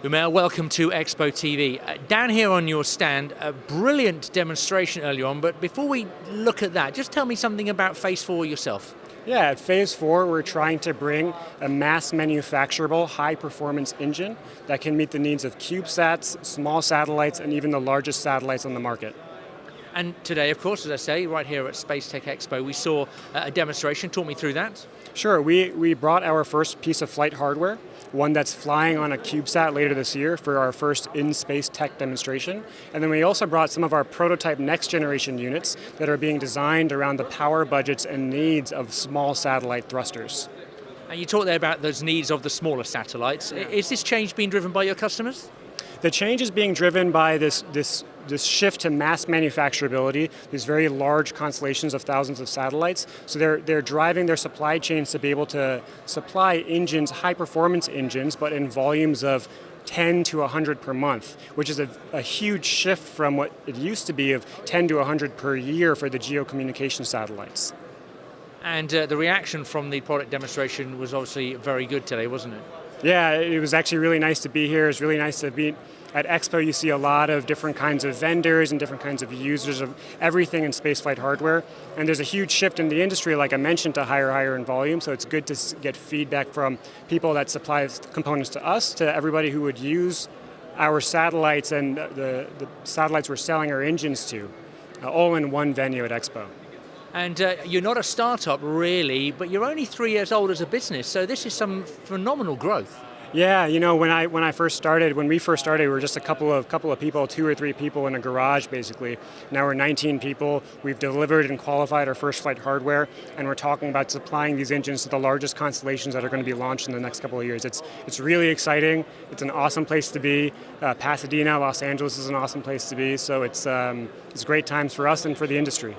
Umail, welcome to Expo TV. Down here on your stand, a brilliant demonstration earlier on, but before we look at that, just tell me something about PhaseFour yourself. Yeah, at PhaseFour, we're trying to bring a mass manufacturable, high-performance engine that can meet the needs of CubeSats, small satellites, and even the largest satellites on the market. And today, of course, as I say, right here at Space Tech Expo, we saw a demonstration. Talk me through that. Sure, we brought our first piece of flight hardware, one that's flying on a CubeSat later this year for our first in-space tech demonstration. And then we also brought some of our prototype next-generation units that are being designed around the power budgets and needs of small satellite thrusters. And you talked there about those needs of the smaller satellites. Yeah. Is this change being driven by your customers? The change is being driven by this shift to mass manufacturability, these very large constellations of thousands of satellites. So they're driving their supply chains to be able to supply engines, high-performance engines, but in volumes of 10 to 100 per month, which is a huge shift from what it used to be of 10 to 100 per year for the geocommunication satellites. And the reaction from the product demonstration was obviously very good today, wasn't it? Yeah, it was actually really nice to be here. It was really nice to be at Expo. You see a lot of different kinds of vendors and different kinds of users of everything in spaceflight hardware. And there's a huge shift in the industry, like I mentioned, to higher in volume. So it's good to get feedback from people that supply components to us, to everybody who would use our satellites and the satellites we're selling our engines to, all in one venue at Expo. And you're not a startup really, but you're only 3 years old as a business, so this is some phenomenal growth. Yeah, you know, when we first started, we were just a couple of people, 2 or 3 people in a garage, basically. Now we're 19 people. We've delivered and qualified our first flight hardware, and we're talking about supplying these engines to the largest constellations that are going to be launched in the next couple of years. It's really exciting. It's an awesome place to be. Pasadena, Los Angeles is an awesome place to be. So it's great times for us and for the industry.